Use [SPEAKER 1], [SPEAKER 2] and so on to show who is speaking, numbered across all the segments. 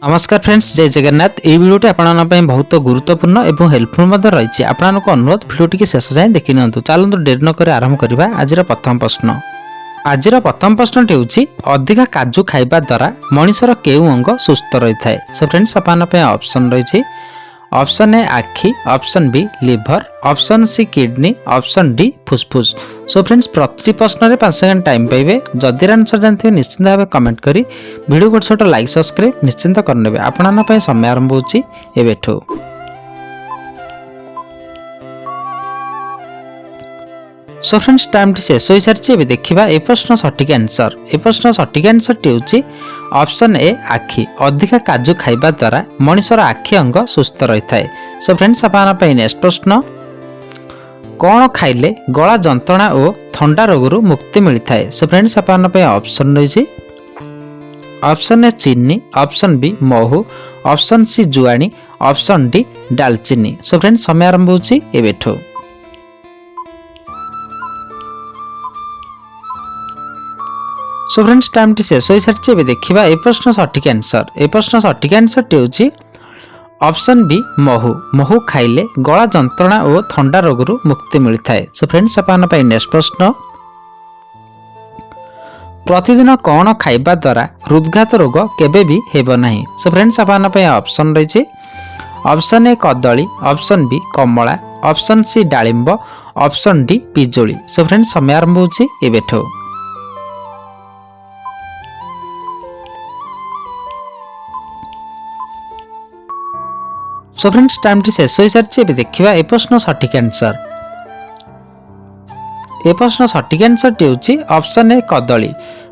[SPEAKER 1] नमस्कार फ्रेंड्स, जय जगन्नाथ। ये वीडियोटी आपंपाई बहुत गुरुत्वपूर्ण और हेल्पफुल रही। आपको अनुरोध भिडियो शेष जाए देखि नियंतु। चलतु डेरी नक आरंभ करवा। आज प्रथम प्रश्न। आज प्रथम प्रश्न हूँ अधिका काजू खाइबा द्वारा मनिषर केउ अंग सुस्थ रही है। सो फ्रेंड्स आपंपाई ऑप्शन रही। ऑप्शन ए आखि, option B liver, option C kidney, option D फुसफुस। सो फ्रेंड्स प्रति प्रश्न में 5 सेकंड टाइम पाइबे। जदि आंसर जानते निश्चिंत भाव कमेंट करी वीडियो को छोट लाइक सब्सक्राइब निश्चिंत करने। आपण समय आरंभ होची एबेठो। सो फ्रेंड्स टाइम शेष हो सारी। देखा ए प्रश्न सठिक आंसर। ए प्रश्न सठिक आंसर हूँ ऑप्शन ए आखि। अधिका काजू खाइबा द्वारा मनिषर आखि अंग सुस्थ रही है। सो फ्रेंड्स आपन नेक्स्ट प्रश्न। कौन खाइले गला जंत्रणा और थंडा रोगरू मुक्ति मिलता है। सो फ्रेंड्स आपन ऑप्शन रही। ऑप्शन ए चीनी, ऑप्शन बी महू, ऑप्शन सी जुआणी, ऑप्शन डी डालचीनी। सो फ्रेंड्स समय आरंभ होची एबेठो। सो फ्रेंड्स टाइम शेष हो सारी। देखा ए प्रश्न सठिक आंसर। ए प्रश्न सठिक आंसर हूँ ऑप्शन बी महू। महू खाइले गला जंत्रणा और थंडा रोगरू मुक्ति मिलता है। सो फ्रेंड्स आपन नेक्स्ट प्रश्न। प्रतिदिन कौन खाइबा द्वारा हृदघात रोग केबे भी हेबो नहीं। सो फ्रेंड्स आपन ऑप्शन रही। ऑप्शन ए कदली, ऑप्शन बी कमला, ऑप्शन सी डालिंब, ऑप्शन डी पिजुली। सो फ्रेंड्स समय आरंभ होची एबेठो। सो फ्रेंड्स टाइम शेष हो सारी। देखा ए प्रश्न सठिक आंसर। ए प्रश्न सठिक आंसर हूँ ऑप्शन ए कदली।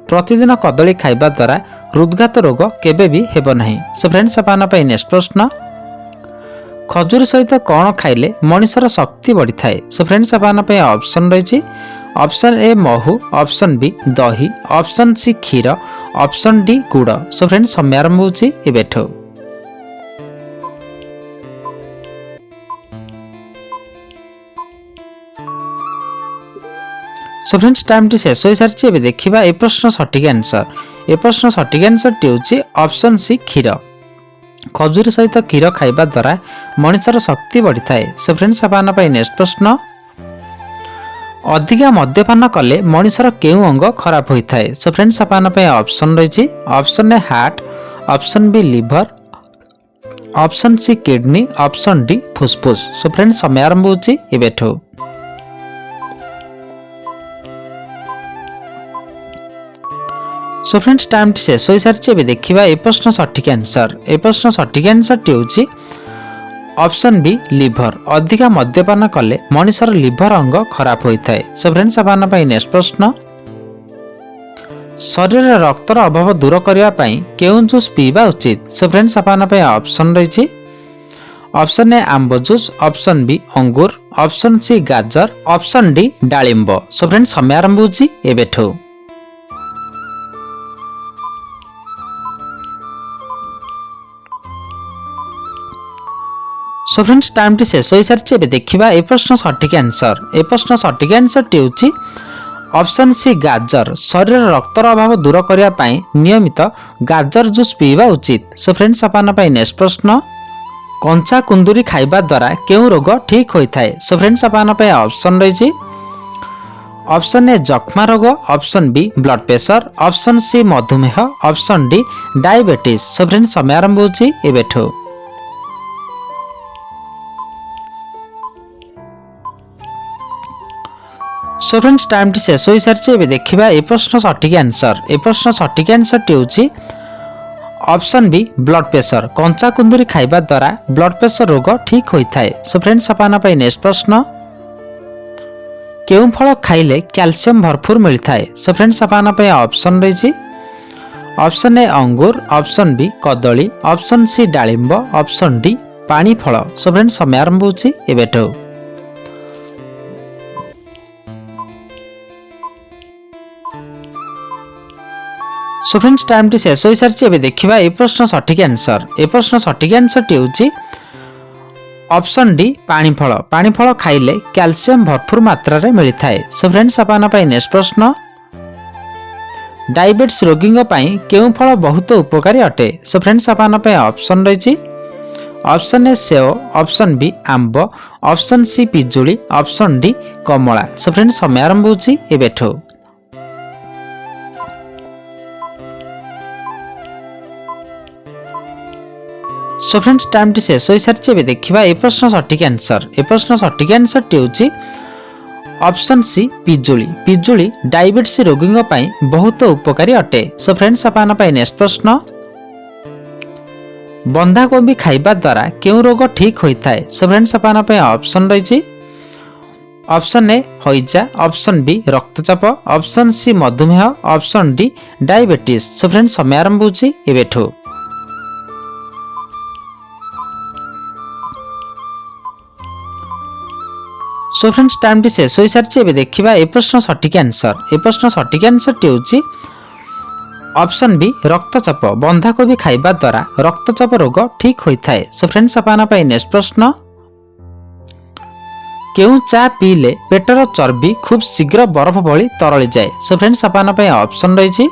[SPEAKER 1] प्रतिदिन कदली खाइबा द्वारा हृदघात रोग केबे भी हेबो नहीं। सो फ्रेंड्स आपन नेक्स्ट प्रश्न। खजूर सहित कौन खाइले मनिषर शक्ति बढ़ी थाए। सो फ्रेंड्स आपन ऑप्शन रही। ऑप्शन ए महू, ऑप्शन बी दही, ऑप्शन सी क्षीर, ऑप्शन डी गुड़। सो फ्रेंड्स समय आरंभ होची एबेठो। सो फ्रेंड्स टाइम शेष हो सारी। देखा ए प्रश्न सठिक आंसर। ए प्रश्न सठिक आंसर हूँ ऑप्शन सी क्षीर। खजूर सहित क्षीर खाइबा द्वारा मनिषर शक्ति बढ़ी थाए। सो फ्रेंड्स आपन नेक्स्ट प्रश्न। अधिका मद्यपान कले मनिषर केउ अंग खराब होता है। सो फ्रेंड्स आपन ऑप्शन रही। Option A heart, option B liver, option C kidney, option D फुसफुस। सो फ्रेंड्स समय आरंभ होची एबेठो। सो फ्रेंड्स टाइम शेष हो सारी। देखा ए प्रश्न सठिक आंसर। ए प्रश्न सठिक आंसर हूँ ऑप्शन बी लिवर। अधिका मद्यपान कले मनिषर लिवर अंग खराब होता है। सो फ्रेंड्स आपन नेक्स्ट प्रश्न। शरीर रक्तर अभाव दूर करने केउं जूस पीवा उचित। सो फ्रेंड्स आपन ऑप्शन रही। ऑप्शन ए आंब जूस, ऑप्शन बी अंगूर, ऑप्शन सी गाजर, ऑप्शन डी डालिंब। सो फ्रेंड्स समय आरंभ होची एबेठो। सो फ्रेंड्स टाइम शेष हो सारी। देखा ए प्रश्न सठिक आंसर। ए प्रश्न सठिक आंसर हूँ ऑप्शन सी गाजर। शरीर रक्तर अभाव दूर करने नियमित गाजर जूस पीवा उचित। सो फ्रेंड्स आपन नेक्स्ट प्रश्न। कंचा कुंदुरी खाइबा द्वारा केउं रोग ठीक होता है। सो फ्रेंड्स आपन ऑप्शन रही। ऑप्शन ए जक्मा रोग, option B blood pressure, option C मधुमेह, option D diabetes. So friends समय आरंभ होची एबेठो। सो फ्रेंड्स टाइम शेष हो सारी। देखा ए प्रश्न सठिक आंसर। ए प्रश्न सठिक आंसर हूँ ऑप्शन बी ब्लड प्रेशर। कंचा कुंदुरी खाइबा द्वारा ब्लड प्रेशर रोग ठीक होता है। सो फ्रेंड्स आपन नेक्स्ट प्रश्न। केउं फल खाइले कैल्शियम भरपूर मिलता है। सो फ्रेंड्स आपन ऑप्शन रही। ऑप्शन ए अंगूर, ऑप्शन बी कदली, ऑप्शन सी डालिंब, ऑप्शन डी पानी फल। सो फ्रेंड्स समय आरंभ होची एबेठो। सो फ्रेंड्स टाइम शेष हो सारी। देखा ए प्रश्न सठिक आंसर। ए प्रश्न सठिक आंसर हूँ ऑप्शन डी पानी फल। पानी फल खाइले कैल्शियम भरपूर मात्रा रे मिलता है। सो फ्रेंड्स आपन नेक्स्ट प्रश्न। डायबिटीज रोगी केउं फल बहुत उपकारी अटे। सो फ्रेंड्स आपन ऑप्शन रही ऑप्शन ए सेव, ऑप्शन बी आंब, ऑप्शन सी पिजुली, ऑप्शन डी कमला। सो फ्रेंड्स समय आरंभ होची एबेठो। सो फ्रेंड्स टाइम टी शेष हो सारी एबे देखिबा ए प्रश्न सठिक आंसर। ए प्रश्न सठिक आंसर टी होची ऑप्शन सी पिजुली। पिजुली डायबिटीज रोगी बहुत उपकारी अटे। सो फ्रेंड्स आपन नेक्स्ट प्रश्न बंधाकोबी खाइबा द्वारा केउं रोग ठीक होता है। सो फ्रेंड्स आपन ऑप्शन रही ऑप्शन ए हईजा, ऑप्शन बी रक्तचाप, ऑप्शन सी मधुमेह, option D diabetes. So friends समय आरंभ होची एबेठो। सो फ्रेंड्स टाइम टी शेष हो सारी एबे देखिबा ए प्रश्न सठिक आंसर। ए प्रश्न सठिक आंसर टी होची ऑप्शन बी रक्तचाप। बंधाकोबी खाइबा द्वारा रक्तचाप रोग ठीक होता है। सो फ्रेंड्स आपन नेक्स्ट प्रश्न केउं चा पीले पेटर चर्बी खूब शीघ्र बरफ भली तरली जाए। सो फ्रेंड्स आपन ऑप्शन रही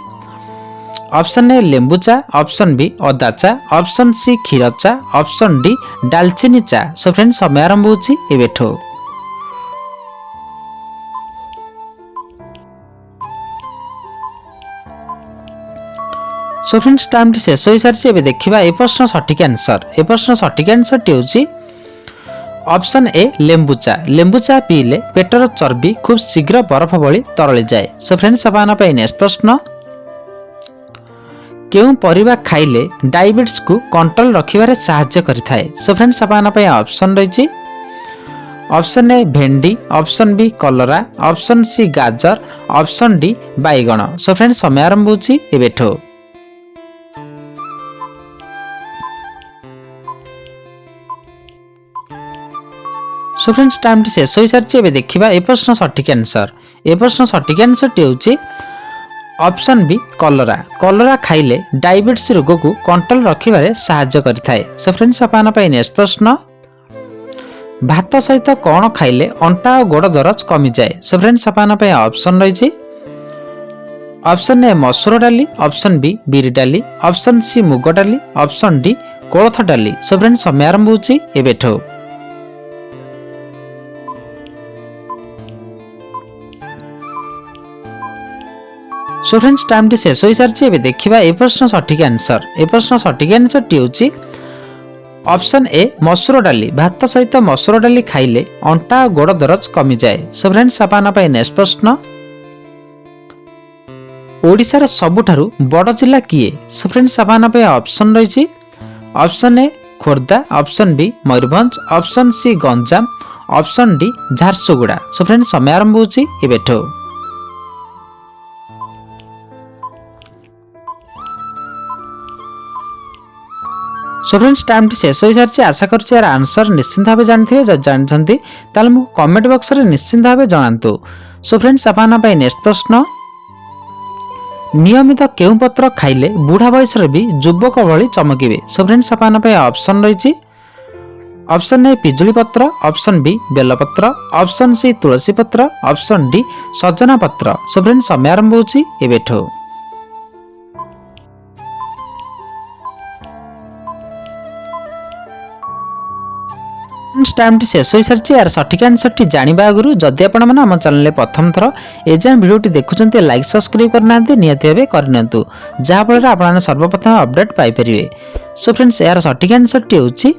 [SPEAKER 1] ऑप्शन ए लेंबू चा, ऑप्शन बी अदा चा, ऑप्शन सी क्षीर चा, ऑप्शन डी दालचीनी चा। सो फ्रेंड्स समय आरंभ होची एबेठो। सो फ्रेंड्स टाइम शेष हो सारी एबे देखिबा ए प्रश्न सठिक आंसर। ए प्रश्न सठिक आंसर टी होची ऑप्शन ए लेंबू चा। लेंबू चा पीले पेटर चर्बी खूब शीघ्र बरफ भली तरली जाए। सो फ्रेंड्स आपन नेक्स्ट प्रश्न केउं परिबा खाइले डायबिटीज को कंट्रोल रखिबारे सहायता करिथाए। सो फ्रेंड्स आपन ऑप्शन रही ऑप्शन ए भेंडी, ऑप्शन बी कलरा, ऑप्शन सी गाजर, ऑप्शन डी बैगण। सो फ्रेंड्स समय आरंभ होची एबेठो। सो फ्रेंड्स टाइम टी शेष हो सारी एबे देखिबा ए प्रश्न सठिक आंसर। ए प्रश्न सठिक आंसर टी होची ऑप्शन बी कलरा। कलरा खाइले डायबिटीज रोग को कंट्रोल रखिबारे सहायता करिथाए। सो फ्रेंड्स आपन नेक्स्ट प्रश्न भात सहित कौन खाइले अंटा और गोड़ दरज कमी जाए। सो फ्रेंड्स आपन ऑप्शन रही ऑप्शन ए मसूर डाली, ऑप्शन बी बिरी डाली, ऑप्शन सी मुग डाली, ऑप्शन डी कोलथ डाली। सो फ्रेंड्स समय आरंभ होची एबेठो। सो फ्रेंड्स टाइम टी शेष हो सारी एबे देखिबा ए प्रश्न सठिक आंसर। ए प्रश्न सठिक आंसर टी होची ऑप्शन ए मसूर डाली। भात सहित मसूर डाली खाइले अंटा और गोड़ दरज कमी जाए। सो फ्रेंड्स आपन नेक्स्ट प्रश्न ओडिशार सबुठारु बड़ जिला किए। सो फ्रेंड्स आपन ऑप्शन रही option A Khordha, option B Mayurbhanj, option C Ganjam, option D Jharsuguda. So friends समय आरंभ होची एबेठो। सो फ्रेंड्स टाइम टी शेष हो सारी आशा करछि यार आंसर निश्चिंत भाव जानथिबे। जब जानछंती ताले मु कमेंट बॉक्स रे निश्चिंत भाव जणांतु। सो फ्रेंड्स आपन नेक्स्ट प्रश्न नियमित केउं पत्र खाइले बुढ़ा बयस रे भी युवक भली चमकिबे। सो फ्रेंड्स आपन ऑप्शन रही ऑप्शन ए पिजुली पत्र, ऑप्शन बी बेलपत्र, ऑप्शन सी तुलसी पत्र, ऑप्शन डी सजना पत्र। सो फ्रेंड्स समय आरंभ होची एबेठो। टाइम टी शेष हो सारी यार सठिक आंसर टी जानिबा आगुरु जदि आपण माने हम चैनल प्रथम थर एजाम वीडियो टी देखुचंती लाइक सब्सक्राइब करना नियति भाबे करनियंतु जहा फल आपण सर्वप्रथम अपडेट पाई परिवे। सो फ्रेंड्स यार सठिक आंसर टी होची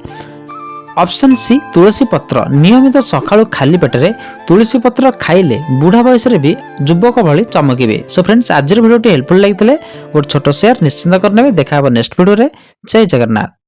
[SPEAKER 1] ऑप्शन सी तुलसी पत्र। नियमित सकाळु खाली पेटरे तुलसी पत्र खाइले बुढ़ा बयस रे भी युवक भली चमकिबे। सो फ्रेंड्स आज वीडियो टी हेल्पफुल लागितले गोटे छोटो शेयर निश्चिंत करनेबे। देखा नेक्स्ट वीडियो रे। जय जगन्नाथ।